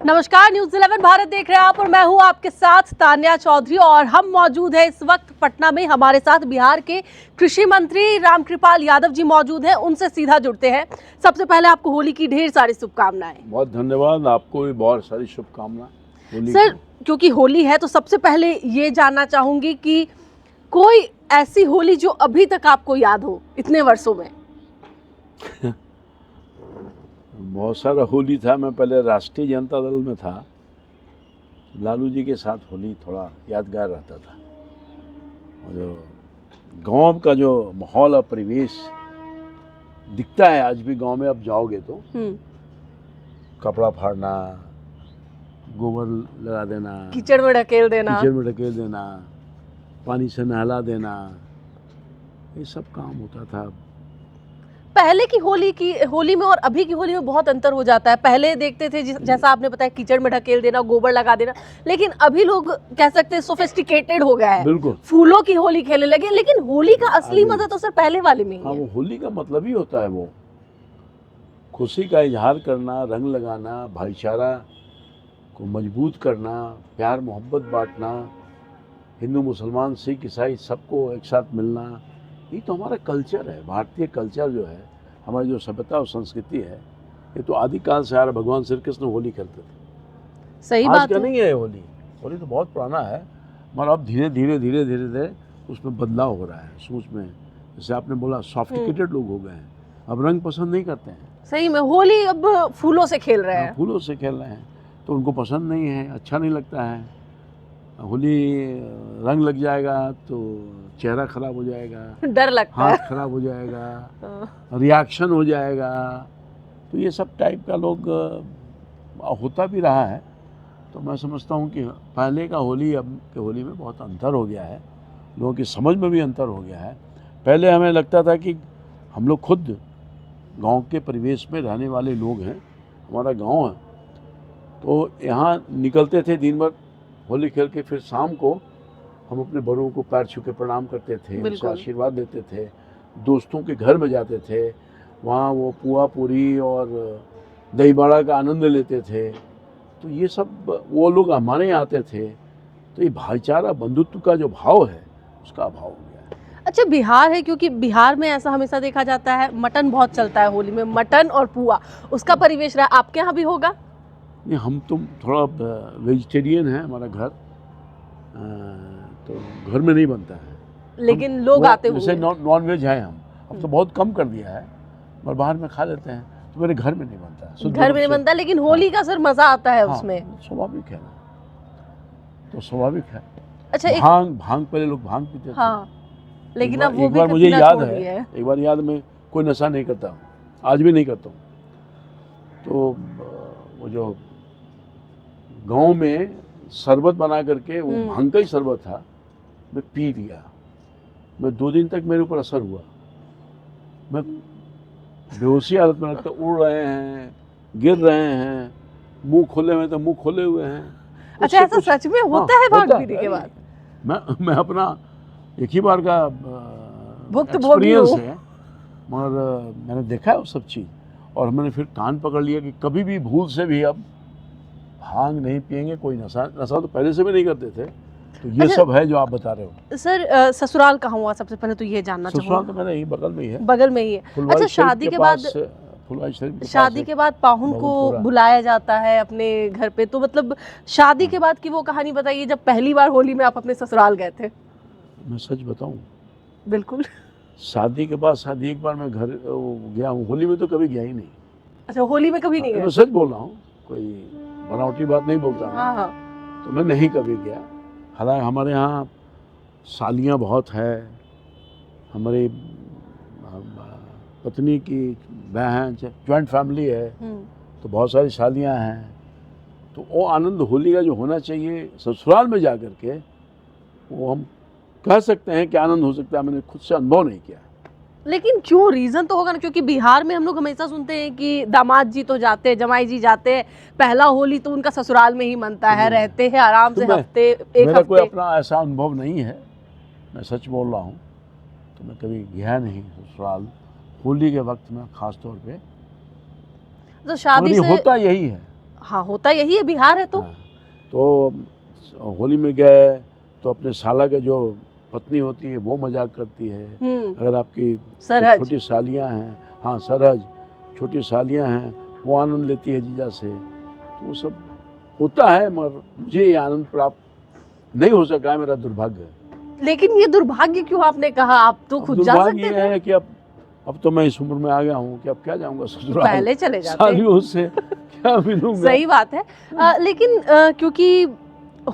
नमस्कार, न्यूज़ 11 भारत देख रहे हैं आप और मैं हूं आपके साथ तान्या चौधरी और हम मौजूद हैं इस वक्त पटना में। हमारे साथ बिहार के कृषि मंत्री रामकृपाल यादव जी मौजूद हैं, उनसे सीधा जुड़ते हैं। सबसे पहले आपको होली की ढेर सारी शुभकामनाएं। बहुत धन्यवाद, आपको भी बहुत सारी शुभकामनाएं। सर, क्योंकि होली है तो सबसे पहले ये जानना चाहूंगी कि कोई ऐसी होली जो अभी तक आपको याद हो इतने वर्षों में। बहुत सारा होली था। मैं पहले राष्ट्रीय जनता दल में था, लालू जी के साथ होली थोड़ा यादगार रहता था। और जो गांव का जो माहौल और परिवेश दिखता है आज भी गांव में, अब जाओगे तो कपड़ा फाड़ना, गोबर लगा देना, कीचड़ में ढकेल देना, पानी से नहला देना, ये सब काम होता था। पहले की होली में और अभी की होली में बहुत अंतर हो जाता है। पहले देखते थे जैसा आपने बताया, कीचड़ में ढकेल देना, गोबर लगा देना, लेकिन अभी लोग कह सकते हैं सोफिस्टिकेटेड हो गया है। बिल्कुल, फूलों की होली खेलने लगे, लेकिन होली का असली मजा तो सर पहले वाले में ही है। वो होली का मतलब ही होता है वो खुशी का इजहार करना, रंग लगाना, भाईचारा को मजबूत करना, प्यार मोहब्बत बांटना, हिंदू मुसलमान सिख ईसाई सबको एक साथ मिलना। ये तो हमारा कल्चर है, भारतीय कल्चर जो है, हमारी जो सभ्यता और संस्कृति है, ये तो आदिकाल से आ रहा। भगवान श्री कृष्ण होली करते थे। सही आज बात का है। नहीं है होली तो बहुत पुराना है, मगर अब धीरे धीरे उसमें बदलाव हो रहा है सोच में। जैसे आपने बोला, सॉफ्टिकेटेड लोग हो गए हैं, अब रंग पसंद नहीं करते हैं। सही में होली अब फूलों से खेल रहे हैं। फूलों से खेल रहे हैं तो उनको पसंद नहीं है, अच्छा नहीं लगता है। होली रंग लग जाएगा तो चेहरा खराब हो जाएगा, डर लगता है, हाथ खराब हो जाएगा, रिएक्शन हो जाएगा। तो ये सब टाइप का लोग होता भी रहा है। तो मैं समझता हूँ कि पहले का होली अब के होली में बहुत अंतर हो गया है, लोगों की समझ में भी अंतर हो गया है। पहले हमें लगता था कि हम लोग खुद गांव के परिवेश में रहने वाले लोग हैं, हमारा गांव है, तो यहाँ निकलते थे दिन भर होली खेल के, फिर शाम को हम अपने बड़ों को पैर छू के प्रणाम करते थे, उनसे आशीर्वाद लेते थे, दोस्तों के घर में जाते थे, वहाँ वो पुआ पूरी और दही बड़ा का आनंद लेते थे। तो ये सब वो लोग हमारे यहाँ आते थे, तो ये भाईचारा बंधुत्व का जो भाव है उसका अभाव हो गया है। अच्छा, बिहार है, क्योंकि बिहार में ऐसा हमेशा देखा जाता है मटन बहुत चलता है होली में, मटन और पुआ, उसका परिवेश रहा। आपके यहाँ भी होगा? नहीं, हम तो थोड़ा वेजिटेरियन है, हमारा घर, तो घर में नहीं बनता है, लेकिन लोग आते हुए जैसे नॉन वेज है। हम अब तो बहुत कम कर दिया है, और बाहर में खा लेते हैं। तो मेरे घर में नहीं बनता है, घर में नहीं बनता, लेकिन होली का सर मजा आता है उसमें। स्वाभाविक है, तो स्वाभाविक है। अच्छा, भांग पहले लोग भांग पीते थे। हाँ, लेकिन अब वो एक बार भी मुझे याद है, एक बार याद में, कोई नशा नहीं करता हूँ, आज भी नहीं करता हूँ। तो वो जो गांव में शरबत बना करके, वो भांग का ही शरबत था, मैं पी लिया। मैं 2 दिन तक मेरे ऊपर असर हुआ, मैं बेहोशी हालत में लगता, उड़ रहे हैं, गिर रहे हैं, मुंह खोले हुए तो मुंह खोले हुए हैं। अच्छा, ऐसा सच में होता है भांग पीने के बाद? मैं अपना एक ही बार का एक्सपीरियंस है, मगर मैंने देखा है वो सब चीज़। और मैंने फिर कान पकड़ लिया कि कभी भी भूल से भी अब भांग नहीं पिएंगे। कोई नशा तो पहले से भी नहीं करते थे। तो ये सब है जो आप बता रहे हो। सर, ससुराल कहाँ हुआ? सबसे पहले तो ये जानना चाहूँगा। ससुराल तो मैंने यही बगल में ही है, बगल में ही है। अच्छा, शादी के बाद पाहुन को बुलाया जाता है अपने घर पे, तो मतलब शादी के बाद की वो कहानी बताइए, जब पहली बार होली में आप अपने ससुराल गए थे। मैं सच बताऊं? बिल्कुल। शादी के बाद शादी एक बार मैं घर गया हूँ, होली में तो कभी गया ही नहीं। अच्छा, होली में कभी नहीं गए? मैं सच बोल रहा हूँ, कोई बनावटी बात नहीं बोलता हूँ। हाँ। तो मैं नहीं कभी गया। हालांकि हमारे यहाँ सालियाँ बहुत है, हमारी पत्नी की बहन, जॉइंट फैमिली है, तो बहुत सारी सालियाँ हैं। तो वो आनंद होली का जो होना चाहिए ससुराल में जा कर के, वो हम कह सकते हैं कि आनंद हो सकता है। मैंने खुद से अनुभव नहीं किया। लेकिन क्यों? रीजन तो होगा ना, क्योंकि बिहार में हम लोग हमेशा सुनते हैं कि दामाद जी तो जाते हैं, जमाई जी जाते हैं, पहला होली तो उनका ससुराल में ही मनता है, रहते हैं आराम से मेरा कोई अपना ऐसा अनुभव नहीं है, मैं सच बोल रहा हूँ। तो मैं कभी गया नहीं ससुराल होली के वक्त में, खास तौर पे। तो शादी से होता यही है। हाँ, होता यही है, बिहार है तो। हाँ, तो होली में गए तो अपने साला के जो पत्नी होती है वो मजाक करती है। अगर आपकी सरहज। छोटी सालियाँ हैं, हाँ सरहज, छोटी सालियाँ हैं, वो आनंद लेती है जीजा से, तो वो सब होता है। मगर मुझे ये आनंद प्राप्त नहीं हो सका है, मेरा दुर्भाग्य है। लेकिन ये दुर्भाग्य क्यों आपने कहा, आप तो अब खुद जा दुर्भाग्य सकते ये थे। है कि अब तो मैं इस उम्र में आ गया हूँ कि अब क्या जाऊँगा ससुराल, पहले चले जाते। सालियों से क्या मिलूंगा। सही बात है। लेकिन क्योंकि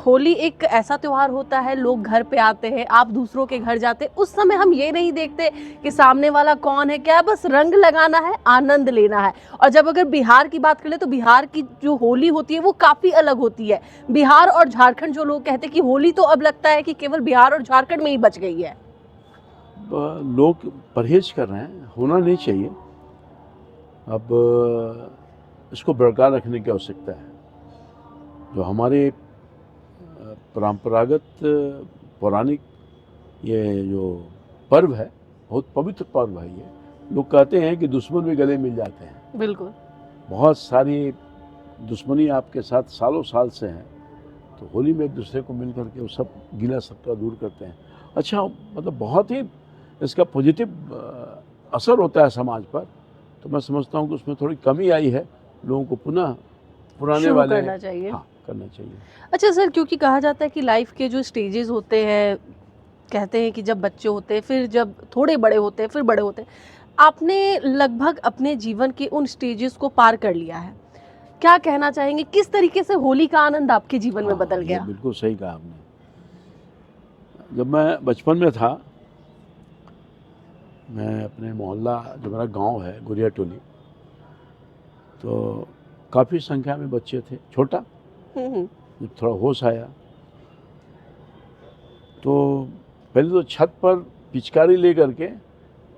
होली एक ऐसा त्योहार होता है, लोग घर पे आते हैं, आप दूसरों के घर जाते हैं, उस समय हम ये नहीं देखते कि सामने वाला कौन है क्या है, बस रंग लगाना है, आनंद लेना है। और जब अगर बिहार की बात करें तो बिहार की जो होली होती है वो काफी अलग होती है। बिहार और झारखंड, जो लोग कहते हैं कि होली तो अब लगता है कि केवल बिहार और झारखंड में ही बच गई है। लोग परहेज कर रहे हैं, होना नहीं चाहिए। अब इसको बरकरार रखने की आवश्यकता है। जो हमारे परंपरागत पौराणिक ये जो पर्व है, बहुत पवित्र पर्व है ये। लोग कहते हैं कि दुश्मन भी गले मिल जाते हैं। बिल्कुल। बहुत सारी दुश्मनी आपके साथ सालों साल से है, तो होली में एक दूसरे को मिल करके वो सब गिला सबका दूर करते हैं। अच्छा, मतलब बहुत ही इसका पॉजिटिव असर होता है समाज पर। तो मैं समझता हूँ कि उसमें थोड़ी कमी आई है, लोगों को पुनः पुराने शुरू वाले करना चाहिए। हाँ करना चाहिए। अच्छा सर, क्योंकि कहा जाता है कि लाइफ के जो स्टेजेस होते हैं, कहते हैं कि जब बच्चे होते हैं, फिर जब थोड़े बड़े होते हैं, फिर बड़े होते हैं, आपने लगभग अपने जीवन के उन स्टेजेस को पार कर लिया है। क्या कहना चाहेंगे, किस तरीके से होली का आनंद आपके जीवन में बदल ये गया? बिल्कुल सही कहा आपने। जब मैं बचपन में था, मैं अपने मोहल्ला, जो मेरा गांव है गुरिया टोली, तो काफ़ी संख्या में बच्चे थे। छोटा, जब थोड़ा होश आया तो पहले तो छत पर पिचकारी ले करके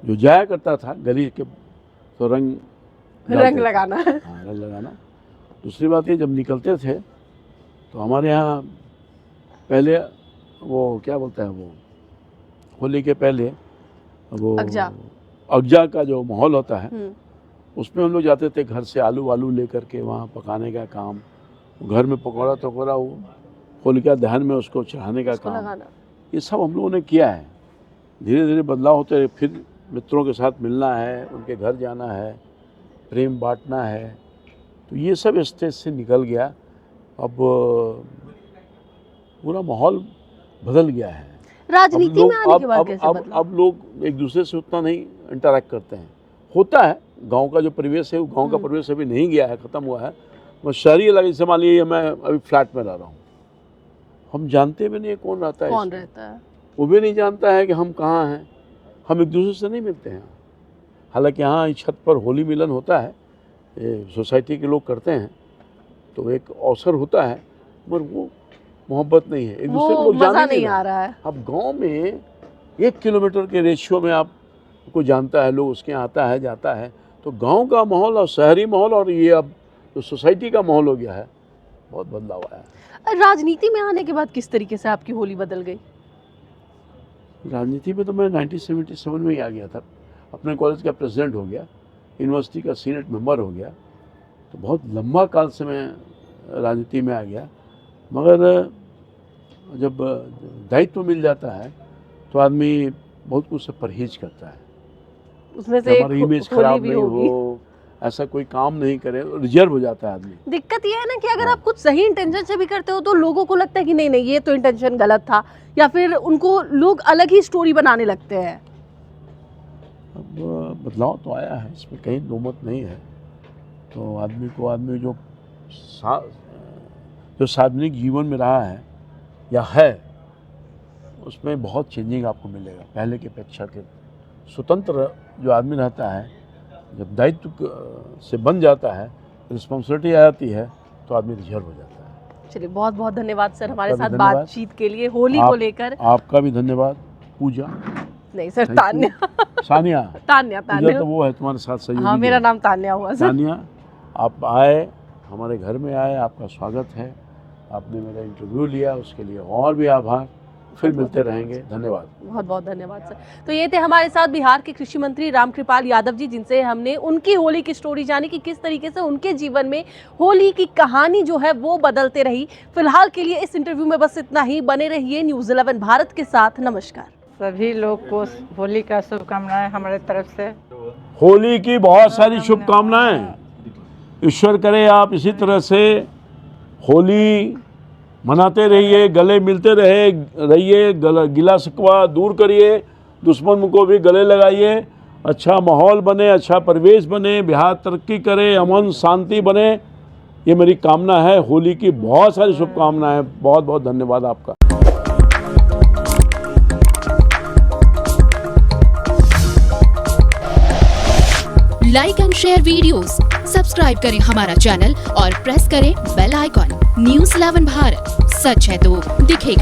जो जाया करता था गली के, तो रंग लगाना। हाँ, रंग लगाना। दूसरी बात ये, जब निकलते थे तो हमारे यहाँ पहले वो क्या बोलते हैं, वो होली के पहले वो अगजा का जो माहौल होता है, उसमें हम लोग जाते थे घर से आलू वालू लेकर के, वहाँ पकाने का काम, घर में पकौड़ा तकौड़ा वो होलिका दहन में उसको चढ़ाने का काम, ये सब हम लोगों ने किया है। धीरे धीरे बदलाव होते रहे। फिर मित्रों के साथ मिलना है, उनके घर जाना है, प्रेम बांटना है, तो ये सब स्टेज से निकल गया। अब पूरा माहौल बदल गया है। राजनीति में आने के बाद कैसे बदला? अब लोग एक दूसरे से उतना नहीं इंटरैक्ट करते हैं। होता है, गांव का जो परिवेश है वो गांव का परिवेश अभी नहीं गया है, ख़त्म हुआ है। मैं शहरी इलाके, जैसे मान लीजिए मैं अभी फ्लैट में रह रहा हूँ, हम जानते भी नहीं कौन रहता है, कौन रहता है, वो भी नहीं जानता है कि हम कहाँ हैं। हम एक दूसरे से नहीं मिलते हैं। हालांकि यहाँ इस छत पर होली मिलन होता है, सोसाइटी के लोग करते हैं, तो एक अवसर होता है, मगर वो मोहब्बत नहीं है, एक दूसरे को लोग मजा नहीं आ रहा है। अब गांव में 1 किलोमीटर के रेशियो में आपको जानता है, लोग उसके यहाँ आता है जाता है। तो गांव का माहौल और शहरी माहौल और ये अब जो सोसाइटी का माहौल हो गया है, बहुत बदलाव आया है। राजनीति में आने के बाद किस तरीके से आपकी होली बदल गई? राजनीति में तो मैं 1977 में ही आ गया था। अपने कॉलेज का प्रेसिडेंट हो गया, यूनिवर्सिटी का सीनेट मेंबर हो गया, तो बहुत लंबा काल से मैं राजनीति में आ गया। मगर जब दायित्व मिल जाता है तो आदमी बहुत कुछ से परहेज करता है। उसमें से हमारी इमेज खराब नहीं हो, ऐसा कोई काम नहीं करे, रिजर्व हो जाता है आदमी। दिक्कत ये है ना कि अगर आप कुछ सही इंटेंशन से भी करते हो तो लोगों को लगता है कि नहीं नहीं ये तो इंटेंशन गलत था, या फिर उनको लोग अलग ही स्टोरी बनाने लगते हैं। अब बदलाव तो आया है, इसमें कहीं दो मत नहीं है। तो आदमी जो सार्वजनिक जीवन में रहा है या है, उसमें बहुत चेंजिंग आपको मिलेगा पहले की अपेक्षा के। स्वतंत्र जो आदमी रहता है, जब दायित्व से बन जाता है, रिस्पॉन्सिबिलिटी आ जाती है, तो आदमी रिजर्व हो जाता है। चलिए, बहुत बहुत धन्यवाद सर हमारे आपका साथ भी धन्यवाद। बातचीत के लिए होली को लेकर। आपका भी धन्यवाद। पूजा नहीं सर, तान्या। सानिया। तान्या पूजा तो वो है तुम्हारे साथ सहयोगी। हाँ, मेरा नाम तान्या हुआ सर। तान्या, आप आए, हमारे घर में आए, आपका स्वागत है। आपने मेरा इंटरव्यू लिया, उसके लिए और भी आभार। फिर मिलते रहेंगे। धन्यवाद। बहुत बहुत धन्यवाद सर। तो ये थे हमारे साथ बिहार के कृषि मंत्री रामकृपाल यादव जी, जिनसे हमने उनकी होली की स्टोरी जानी कि किस तरीके से उनके जीवन में होली की कहानी जो है वो बदलते रही। फिलहाल के लिए इस इंटरव्यू में बस इतना ही। बने रहिए न्यूज़ 11 भारत के साथ। नमस्कार। सभी लोग को होली का शुभकामनाएं हमारे तरफ से। होली की बहुत सारी शुभकामनाएं। ईश्वर करे आप इसी तरह से होली मनाते रहिए, गले मिलते रहिए, गिला शिकवा दूर करिए, दुश्मन को भी गले लगाइए, अच्छा माहौल बने, अच्छा परिवेश बने, बिहार तरक्की करे, अमन शांति बने, ये मेरी कामना है। होली की बहुत सारी शुभकामनाएं। बहुत बहुत धन्यवाद आपका। Like and share videos, subscribe करें हमारा चैनल और प्रेस करें बेल आइकॉन। न्यूज़ 11 भारत, सच है तो दिखेगा।